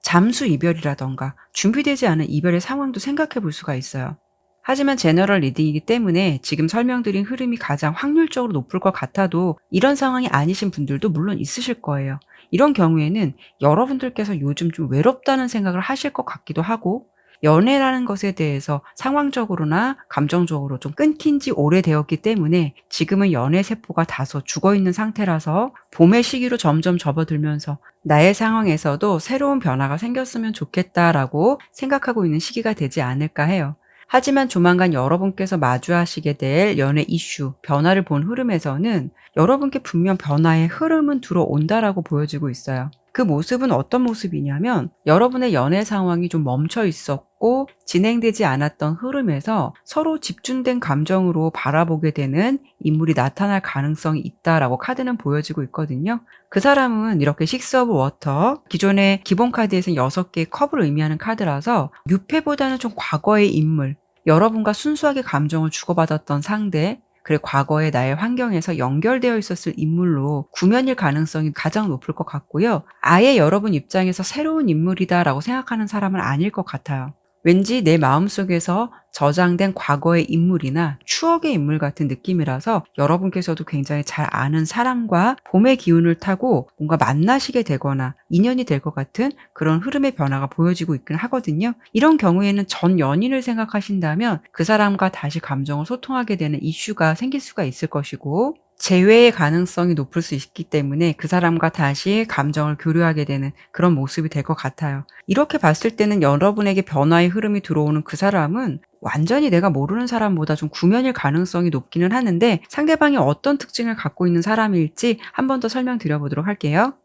잠수 이별이라던가 준비되지 않은 이별의 상황도 생각해 볼 수가 있어요. 하지만 제너럴 리딩이기 때문에 지금 설명드린 흐름이 가장 확률적으로 높을 것 같아도 이런 상황이 아니신 분들도 물론 있으실 거예요. 이런 경우에는 여러분들께서 요즘 좀 외롭다는 생각을 하실 것 같기도 하고, 연애라는 것에 대해서 상황적으로나 감정적으로 좀 끊긴 지 오래되었기 때문에 지금은 연애 세포가 다소 죽어있는 상태라서 봄의 시기로 점점 접어들면서 나의 상황에서도 새로운 변화가 생겼으면 좋겠다라고 생각하고 있는 시기가 되지 않을까 해요. 하지만 조만간 여러분께서 마주하시게 될 연애 이슈, 변화를 본 흐름에서는 여러분께 분명 변화의 흐름은 들어온다라고 보여지고 있어요. 그 모습은 어떤 모습이냐면, 여러분의 연애 상황이 좀 멈춰 있었고 진행되지 않았던 흐름에서 서로 집중된 감정으로 바라보게 되는 인물이 나타날 가능성이 있다라고 카드는 보여지고 있거든요. 그 사람은 이렇게 식스 오브 워터, 기존의 기본 카드에서는 6개의 컵을 의미하는 카드라서 유패보다는 좀 과거의 인물, 여러분과 순수하게 감정을 주고받았던 상대, 그리고 과거의 나의 환경에서 연결되어 있었을 인물로 구면일 가능성이 가장 높을 것 같고요. 아예 여러분 입장에서 새로운 인물이다라고 생각하는 사람은 아닐 것 같아요. 왠지 내 마음속에서 저장된 과거의 인물이나 추억의 인물 같은 느낌이라서 여러분께서도 굉장히 잘 아는 사람과 봄의 기운을 타고 뭔가 만나시게 되거나 인연이 될 것 같은 그런 흐름의 변화가 보여지고 있긴 하거든요. 이런 경우에는 전 연인을 생각하신다면 그 사람과 다시 감정을 소통하게 되는 이슈가 생길 수가 있을 것이고, 재회의 가능성이 높을 수 있기 때문에 그 사람과 다시 감정을 교류하게 되는 그런 모습이 될 것 같아요. 이렇게 봤을 때는 여러분에게 변화의 흐름이 들어오는 그 사람은 완전히 내가 모르는 사람보다 좀 구면일 가능성이 높기는 하는데, 상대방이 어떤 특징을 갖고 있는 사람일지 한 번 더 설명드려보도록 할게요.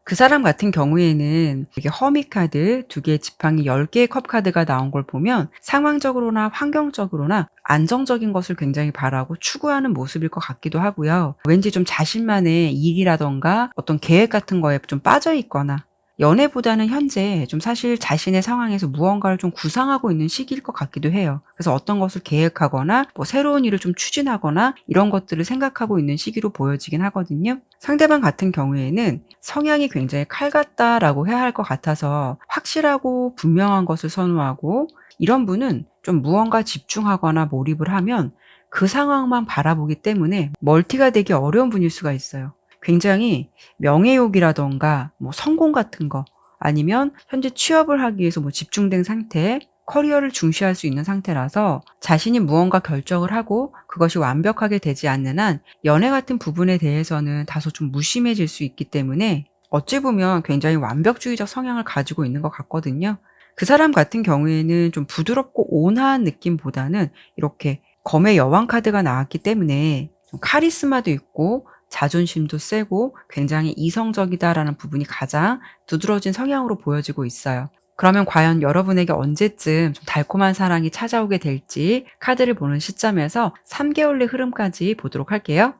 그 사람 같은 경우에는 이게 허미 카드 2개의 지팡이 10개의 컵 카드가 나온 걸 보면 상황적으로나 환경적으로나 안정적인 것을 굉장히 바라고 추구하는 모습일 것 같기도 하고요. 왠지 좀 자신만의 일이라던가 어떤 계획 같은 거에 좀 빠져 있거나, 연애보다는 현재 좀 사실 자신의 상황에서 무언가를 좀 구상하고 있는 시기일 것 같기도 해요. 그래서 어떤 것을 계획하거나 뭐 새로운 일을 좀 추진하거나 이런 것들을 생각하고 있는 시기로 보여지긴 하거든요. 상대방 같은 경우에는 성향이 굉장히 칼 같다라고 해야 할 것 같아서 확실하고 분명한 것을 선호하고, 이런 분은 좀 무언가 집중하거나 몰입을 하면 그 상황만 바라보기 때문에 멀티가 되기 어려운 분일 수가 있어요. 굉장히 명예욕이라던가 뭐 성공 같은 거, 아니면 현재 취업을 하기 위해서 뭐 집중된 상태, 커리어를 중시할 수 있는 상태라서 자신이 무언가 결정을 하고 그것이 완벽하게 되지 않는 한 연애 같은 부분에 대해서는 다소 좀 무심해질 수 있기 때문에 어찌 보면 굉장히 완벽주의적 성향을 가지고 있는 것 같거든요. 그 사람 같은 경우에는 좀 부드럽고 온화한 느낌보다는 이렇게 검의 여왕 카드가 나왔기 때문에 좀 카리스마도 있고 자존심도 세고 굉장히 이성적이다라는 부분이 가장 두드러진 성향으로 보여지고 있어요. 그러면 과연 여러분에게 언제쯤 좀 달콤한 사랑이 찾아오게 될지 카드를 보는 시점에서 3개월의 흐름까지 보도록 할게요.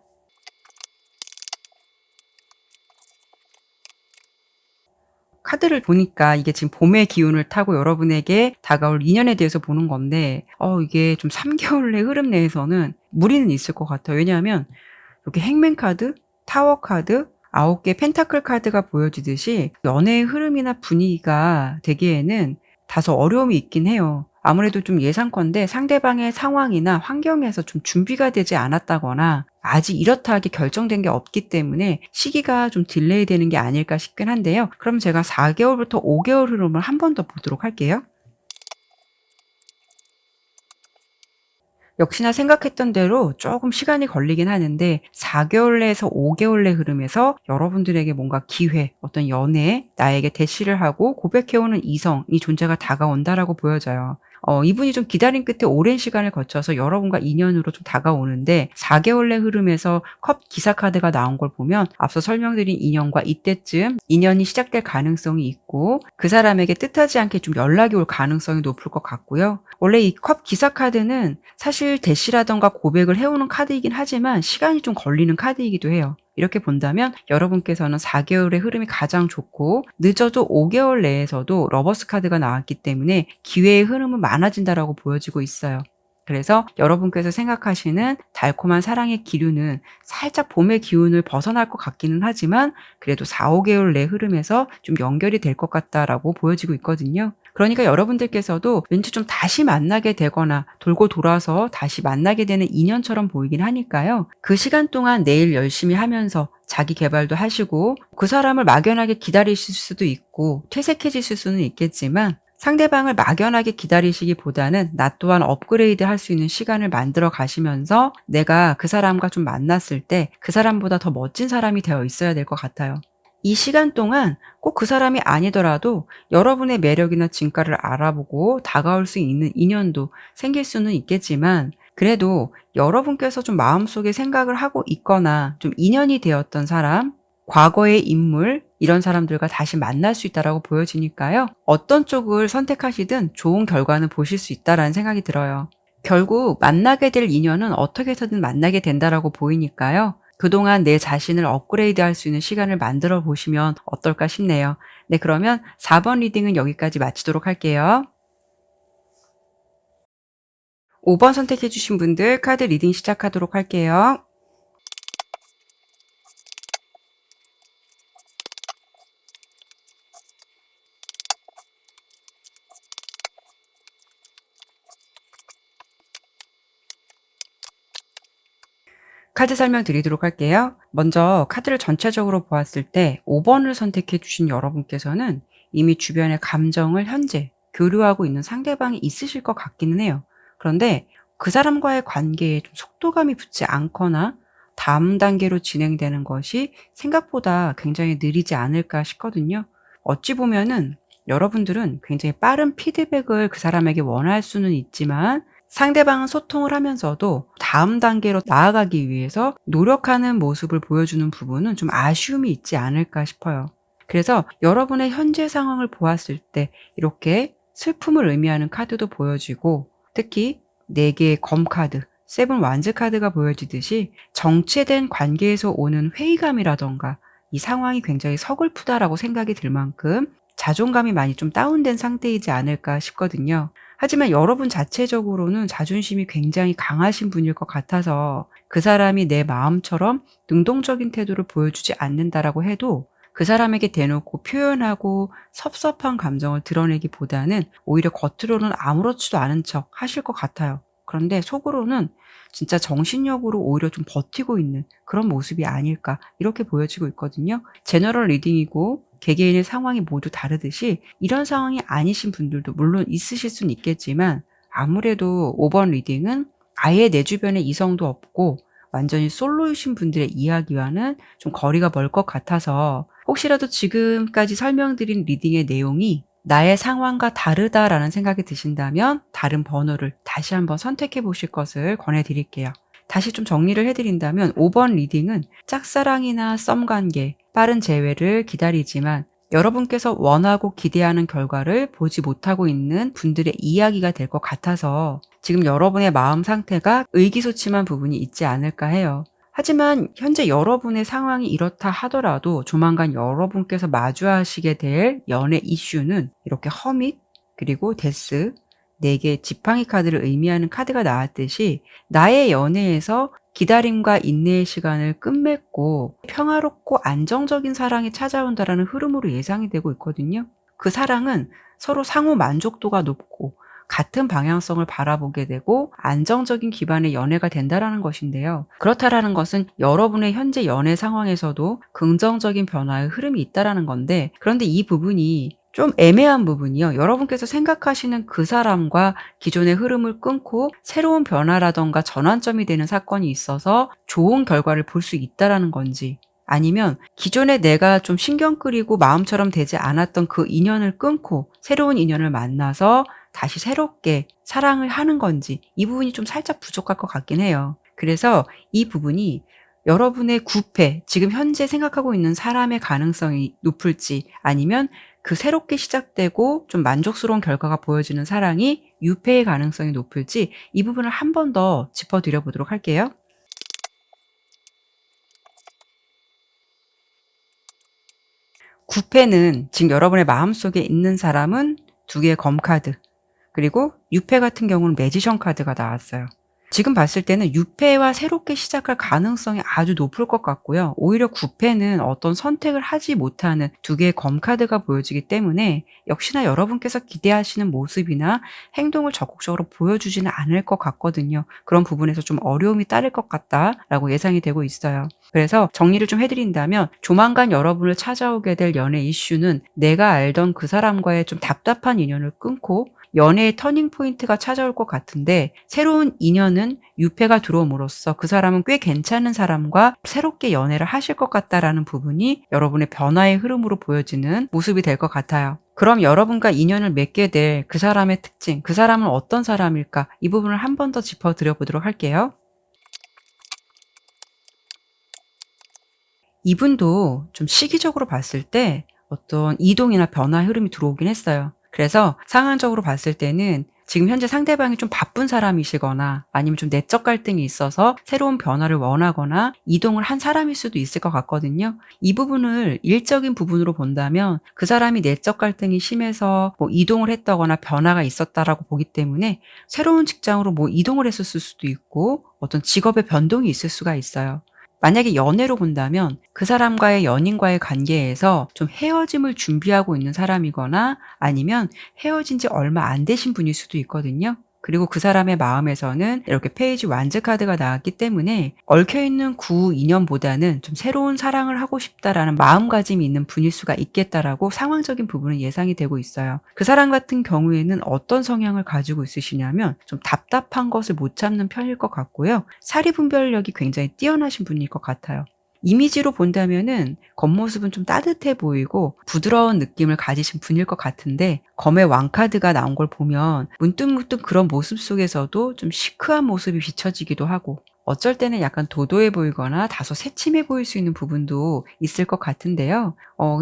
카드를 보니까 이게 지금 봄의 기운을 타고 여러분에게 다가올 인연에 대해서 보는 건데, 이게 좀 3개월의 흐름 내에서는 무리는 있을 것 같아요. 왜냐하면 이렇게 행맨 카드, 타워 카드, 9개 펜타클 카드가 보여지듯이 연애의 흐름이나 분위기가 되기에는 다소 어려움이 있긴 해요. 아무래도 좀 예상컨대 상대방의 상황이나 환경에서 좀 준비가 되지 않았다거나 아직 이렇다 하게 결정된 게 없기 때문에 시기가 좀 딜레이 되는 게 아닐까 싶긴 한데요. 그럼 제가 4개월부터 5개월 흐름을 한 번 더 보도록 할게요. 역시나 생각했던 대로 조금 시간이 걸리긴 하는데 4개월 내에서 5개월 내 흐름에서 여러분들에게 뭔가 기회, 어떤 연애, 나에게 대시를 하고 고백해오는 이성이 존재가 다가온다라고 보여져요. 이분이 좀 기다림 끝에 오랜 시간을 거쳐서 여러분과 인연으로 좀 다가오는데 4개월 내 흐름에서 컵 기사 카드가 나온 걸 보면 앞서 설명드린 인연과 이때쯤 인연이 시작될 가능성이 있고 그 사람에게 뜻하지 않게 좀 연락이 올 가능성이 높을 것 같고요. 원래 이 컵 기사 카드는 사실 대시라던가 고백을 해오는 카드이긴 하지만 시간이 좀 걸리는 카드이기도 해요. 이렇게 본다면 여러분께서는 4개월의 흐름이 가장 좋고 늦어도 5개월 내에서도 러버스 카드가 나왔기 때문에 기회의 흐름은 많아진다라고 보여지고 있어요. 그래서 여러분께서 생각하시는 달콤한 사랑의 기류는 살짝 봄의 기운을 벗어날 것 같기는 하지만 그래도 4, 5개월 내 흐름에서 좀 연결이 될 것 같다라고 보여지고 있거든요. 그러니까 여러분들께서도 왠지 좀 다시 만나게 되거나 돌고 돌아서 다시 만나게 되는 인연처럼 보이긴 하니까요. 그 시간 동안 내일 열심히 하면서 자기 개발도 하시고 그 사람을 막연하게 기다리실 수도 있고 퇴색해지실 수는 있겠지만 상대방을 막연하게 기다리시기보다는 나 또한 업그레이드 할 수 있는 시간을 만들어 가시면서 내가 그 사람과 좀 만났을 때 그 사람보다 더 멋진 사람이 되어 있어야 될 것 같아요. 이 시간 동안 꼭 그 사람이 아니더라도 여러분의 매력이나 진가를 알아보고 다가올 수 있는 인연도 생길 수는 있겠지만 그래도 여러분께서 좀 마음속에 생각을 하고 있거나 좀 인연이 되었던 사람, 과거의 인물 이런 사람들과 다시 만날 수 있다라고 보여지니까요. 어떤 쪽을 선택하시든 좋은 결과는 보실 수 있다라는 생각이 들어요. 결국 만나게 될 인연은 어떻게 해서든 만나게 된다라고 보이니까요. 그동안 내 자신을 업그레이드할 수 있는 시간을 만들어 보시면 어떨까 싶네요. 네, 그러면 4번 리딩은 여기까지 마치도록 할게요. 5번 선택해 주신 분들 카드 리딩 시작하도록 할게요. 카드 설명드리도록 할게요. 먼저 카드를 전체적으로 보았을 때 5번을 선택해 주신 여러분께서는 이미 주변의 감정을 현재 교류하고 있는 상대방이 있으실 것 같기는 해요. 그런데 그 사람과의 관계에 좀 속도감이 붙지 않거나 다음 단계로 진행되는 것이 생각보다 굉장히 느리지 않을까 싶거든요. 어찌 보면은 여러분들은 굉장히 빠른 피드백을 그 사람에게 원할 수는 있지만 상대방은 소통을 하면서도 다음 단계로 나아가기 위해서 노력하는 모습을 보여주는 부분은 좀 아쉬움이 있지 않을까 싶어요. 그래서 여러분의 현재 상황을 보았을 때 이렇게 슬픔을 의미하는 카드도 보여지고 특히 4개의 검 카드, 세븐 완즈 카드가 보여지듯이 정체된 관계에서 오는 회의감이라던가 이 상황이 굉장히 서글프다라고 생각이 들 만큼 자존감이 많이 좀 다운된 상태이지 않을까 싶거든요. 하지만 여러분 자체적으로는 자존심이 굉장히 강하신 분일 것 같아서 그 사람이 내 마음처럼 능동적인 태도를 보여주지 않는다라고 해도 그 사람에게 대놓고 표현하고 섭섭한 감정을 드러내기보다는 오히려 겉으로는 아무렇지도 않은 척 하실 것 같아요. 그런데 속으로는 진짜 정신력으로 오히려 좀 버티고 있는 그런 모습이 아닐까 이렇게 보여지고 있거든요. 제너럴 리딩이고 개개인의 상황이 모두 다르듯이 이런 상황이 아니신 분들도 물론 있으실 수는 있겠지만 아무래도 5번 리딩은 아예 내 주변에 이성도 없고 완전히 솔로이신 분들의 이야기와는 좀 거리가 멀 것 같아서 혹시라도 지금까지 설명드린 리딩의 내용이 나의 상황과 다르다라는 생각이 드신다면 다른 번호를 다시 한번 선택해 보실 것을 권해드릴게요. 다시 좀 정리를 해드린다면 5번 리딩은 짝사랑이나 썸관계, 빠른 재회를 기다리지만 여러분께서 원하고 기대하는 결과를 보지 못하고 있는 분들의 이야기가 될 것 같아서 지금 여러분의 마음 상태가 의기소침한 부분이 있지 않을까 해요. 하지만 현재 여러분의 상황이 이렇다 하더라도 조만간 여러분께서 마주하시게 될 연애 이슈는 이렇게 허밋 그리고 데스 4개의 지팡이 카드를 의미하는 카드가 나왔듯이 나의 연애에서 기다림과 인내의 시간을 끝맺고 평화롭고 안정적인 사랑이 찾아온다라는 흐름으로 예상이 되고 있거든요. 그 사랑은 서로 상호 만족도가 높고 같은 방향성을 바라보게 되고 안정적인 기반의 연애가 된다라는 것인데요. 그렇다라는 것은 여러분의 현재 연애 상황에서도 긍정적인 변화의 흐름이 있다라는 건데 그런데 이 부분이 좀 애매한 부분이요. 여러분께서 생각하시는 그 사람과 기존의 흐름을 끊고 새로운 변화라던가 전환점이 되는 사건이 있어서 좋은 결과를 볼 수 있다라는 건지 아니면 기존에 내가 좀 신경 끄이고 마음처럼 되지 않았던 그 인연을 끊고 새로운 인연을 만나서 다시 새롭게 사랑을 하는 건지 이 부분이 좀 살짝 부족할 것 같긴 해요. 그래서 이 부분이 여러분의 구패, 지금 현재 생각하고 있는 사람의 가능성이 높을지 아니면 그 새롭게 시작되고 좀 만족스러운 결과가 보여지는 사랑이 유패의 가능성이 높을지 이 부분을 한 번 더 짚어드려 보도록 할게요. 구패는 지금 여러분의 마음속에 있는 사람은 두 개의 검카드, 그리고 유패 같은 경우는 매지션 카드가 나왔어요. 지금 봤을 때는 유패와 새롭게 시작할 가능성이 아주 높을 것 같고요. 오히려 구패는 어떤 선택을 하지 못하는 두 개의 검카드가 보여지기 때문에 역시나 여러분께서 기대하시는 모습이나 행동을 적극적으로 보여주지는 않을 것 같거든요. 그런 부분에서 좀 어려움이 따를 것 같다라고 예상이 되고 있어요. 그래서 정리를 좀 해드린다면 조만간 여러분을 찾아오게 될 연애 이슈는 내가 알던 그 사람과의 좀 답답한 인연을 끊고 연애의 터닝 포인트가 찾아올 것 같은데, 새로운 인연은 유패가 들어옴으로써 그 사람은 꽤 괜찮은 사람과 새롭게 연애를 하실 것 같다라는 부분이 여러분의 변화의 흐름으로 보여지는 모습이 될 것 같아요. 그럼 여러분과 인연을 맺게 될 그 사람의 특징, 그 사람은 어떤 사람일까? 이 부분을 한 번 더 짚어드려 보도록 할게요. 이분도 좀 시기적으로 봤을 때 어떤 이동이나 변화 흐름이 들어오긴 했어요. 그래서 상황적으로 봤을 때는 지금 현재 상대방이 좀 바쁜 사람이시거나 아니면 좀 내적 갈등이 있어서 새로운 변화를 원하거나 이동을 한 사람일 수도 있을 것 같거든요. 이 부분을 일적인 부분으로 본다면 그 사람이 내적 갈등이 심해서 뭐 이동을 했다거나 변화가 있었다라고 보기 때문에 새로운 직장으로 뭐 이동을 했었을 수도 있고 어떤 직업의 변동이 있을 수가 있어요. 만약에 연애로 본다면 그 사람과의 연인과의 관계에서 좀 헤어짐을 준비하고 있는 사람이거나 아니면 헤어진 지 얼마 안 되신 분일 수도 있거든요. 그리고 그 사람의 마음에서는 이렇게 페이지 완즈 카드가 나왔기 때문에 얽혀있는 구 인연보다는 좀 새로운 사랑을 하고 싶다라는 마음가짐이 있는 분일 수가 있겠다라고 상황적인 부분은 예상이 되고 있어요. 그 사람 같은 경우에는 어떤 성향을 가지고 있으시냐면 좀 답답한 것을 못 참는 편일 것 같고요. 사리분별력이 굉장히 뛰어나신 분일 것 같아요. 이미지로 본다면은 겉모습은 좀 따뜻해 보이고 부드러운 느낌을 가지신 분일 것 같은데, 검의 왕카드가 나온 걸 보면 문득문득 그런 모습 속에서도 좀 시크한 모습이 비춰지기도 하고 어쩔 때는 약간 도도해 보이거나 다소 새침해 보일 수 있는 부분도 있을 것 같은데요.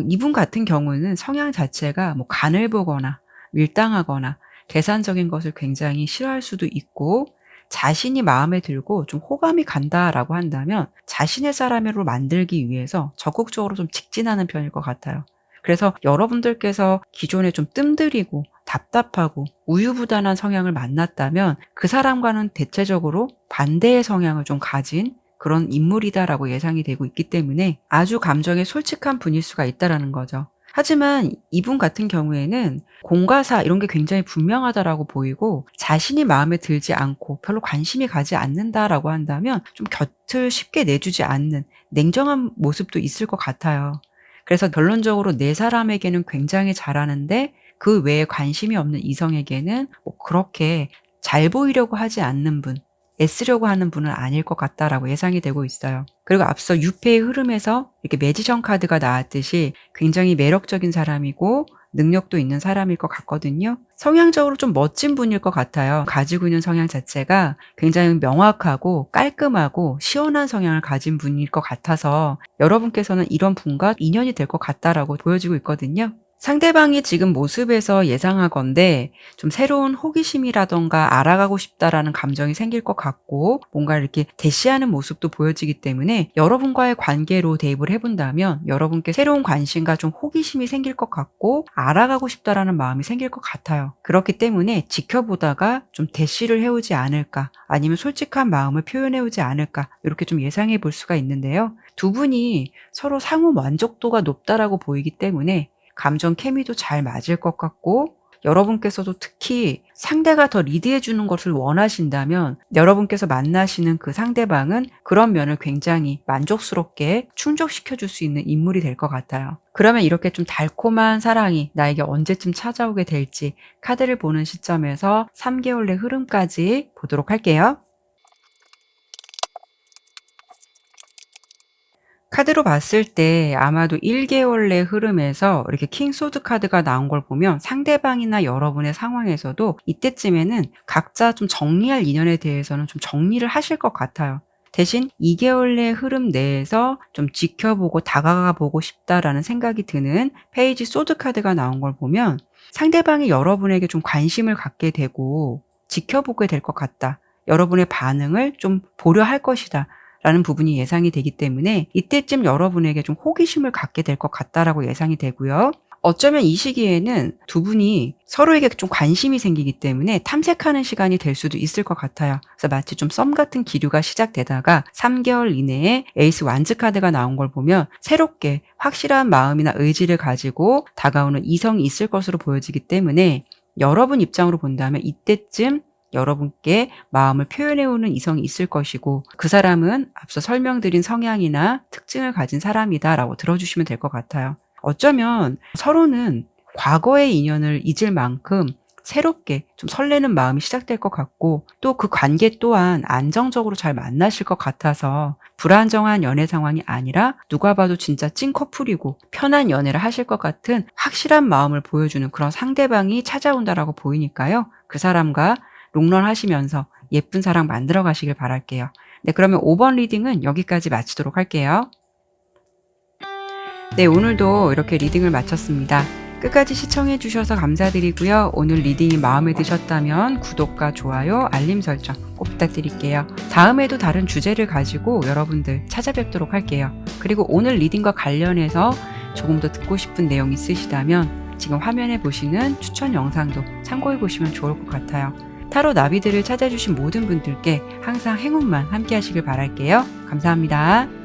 이분 같은 경우는 성향 자체가 뭐 간을 보거나 밀당하거나 계산적인 것을 굉장히 싫어할 수도 있고, 자신이 마음에 들고 좀 호감이 간다라고 한다면 자신의 사람으로 만들기 위해서 적극적으로 좀 직진하는 편일 것 같아요. 그래서 여러분들께서 기존에 좀 뜸들이고 답답하고 우유부단한 성향을 만났다면 그 사람과는 대체적으로 반대의 성향을 좀 가진 그런 인물이다라고 예상이 되고 있기 때문에 아주 감정에 솔직한 분일 수가 있다라는 거죠. 하지만 이분 같은 경우에는 공과 사 이런 게 굉장히 분명하다라고 보이고, 자신이 마음에 들지 않고 별로 관심이 가지 않는다라고 한다면 좀 곁을 쉽게 내주지 않는 냉정한 모습도 있을 것 같아요. 그래서 결론적으로 내 사람에게는 굉장히 잘하는데 그 외에 관심이 없는 이성에게는 뭐 그렇게 잘 보이려고 하지 않는 분, 애쓰려고 하는 분은 아닐 것 같다라고 예상이 되고 있어요. 그리고 앞서 유패의 흐름에서 이렇게 매지션 카드가 나왔듯이 굉장히 매력적인 사람이고 능력도 있는 사람일 것 같거든요. 성향적으로 좀 멋진 분일 것 같아요. 가지고 있는 성향 자체가 굉장히 명확하고 깔끔하고 시원한 성향을 가진 분일 것 같아서 여러분께서는 이런 분과 인연이 될 것 같다라고 보여지고 있거든요. 상대방이 지금 모습에서 예상하건대 좀 새로운 호기심이라던가 알아가고 싶다라는 감정이 생길 것 같고 뭔가 이렇게 대시하는 모습도 보여지기 때문에 여러분과의 관계로 대입을 해본다면 여러분께 새로운 관심과 좀 호기심이 생길 것 같고 알아가고 싶다라는 마음이 생길 것 같아요. 그렇기 때문에 지켜보다가 좀 대시를 해오지 않을까 아니면 솔직한 마음을 표현해오지 않을까 이렇게 좀 예상해 볼 수가 있는데요. 두 분이 서로 상호 만족도가 높다라고 보이기 때문에 감정 케미도 잘 맞을 것 같고, 여러분께서도 특히 상대가 더 리드해 주는 것을 원하신다면 여러분께서 만나시는 그 상대방은 그런 면을 굉장히 만족스럽게 충족시켜 줄 수 있는 인물이 될 것 같아요. 그러면 이렇게 좀 달콤한 사랑이 나에게 언제쯤 찾아오게 될지 카드를 보는 시점에서 3개월 내 흐름까지 보도록 할게요. 카드로 봤을 때 아마도 1개월 내 흐름에서 이렇게 킹 소드 카드가 나온 걸 보면 상대방이나 여러분의 상황에서도 이때쯤에는 각자 좀 정리할 인연에 대해서는 좀 정리를 하실 것 같아요. 대신 2개월 내 흐름 내에서 좀 지켜보고 다가가 보고 싶다라는 생각이 드는 페이지 소드 카드가 나온 걸 보면 상대방이 여러분에게 좀 관심을 갖게 되고 지켜보게 될 것 같다. 여러분의 반응을 좀 보려 할 것이다. 라는 부분이 예상이 되기 때문에 이때쯤 여러분에게 좀 호기심을 갖게 될 것 같다라고 예상이 되고요. 어쩌면 이 시기에는 두 분이 서로에게 좀 관심이 생기기 때문에 탐색하는 시간이 될 수도 있을 것 같아요. 그래서 마치 좀 썸 같은 기류가 시작되다가 3개월 이내에 에이스 완즈 카드가 나온 걸 보면 새롭게 확실한 마음이나 의지를 가지고 다가오는 이성이 있을 것으로 보여지기 때문에 여러분 입장으로 본다면 이때쯤 여러분께 마음을 표현해오는 이성이 있을 것이고 그 사람은 앞서 설명드린 성향이나 특징을 가진 사람이다라고 들어주시면 될 것 같아요. 어쩌면 서로는 과거의 인연을 잊을 만큼 새롭게 좀 설레는 마음이 시작될 것 같고 또 그 관계 또한 안정적으로 잘 만나실 것 같아서 불안정한 연애 상황이 아니라 누가 봐도 진짜 찐 커플이고 편한 연애를 하실 것 같은 확실한 마음을 보여주는 그런 상대방이 찾아온다라고 보이니까요. 그 사람과 롱런 하시면서 예쁜 사랑 만들어 가시길 바랄게요. 네, 그러면 5번 리딩은 여기까지 마치도록 할게요. 네, 오늘도 이렇게 리딩을 마쳤습니다. 끝까지 시청해 주셔서 감사드리고요. 오늘 리딩이 마음에 드셨다면 구독과 좋아요, 알림 설정 꼭 부탁드릴게요. 다음에도 다른 주제를 가지고 여러분들 찾아뵙도록 할게요. 그리고 오늘 리딩과 관련해서 조금 더 듣고 싶은 내용 있으시다면 지금 화면에 보시는 추천 영상도 참고해 보시면 좋을 것 같아요. 타로 나비들을 찾아주신 모든 분들께 항상 행운만 함께 하시길 바랄게요. 감사합니다.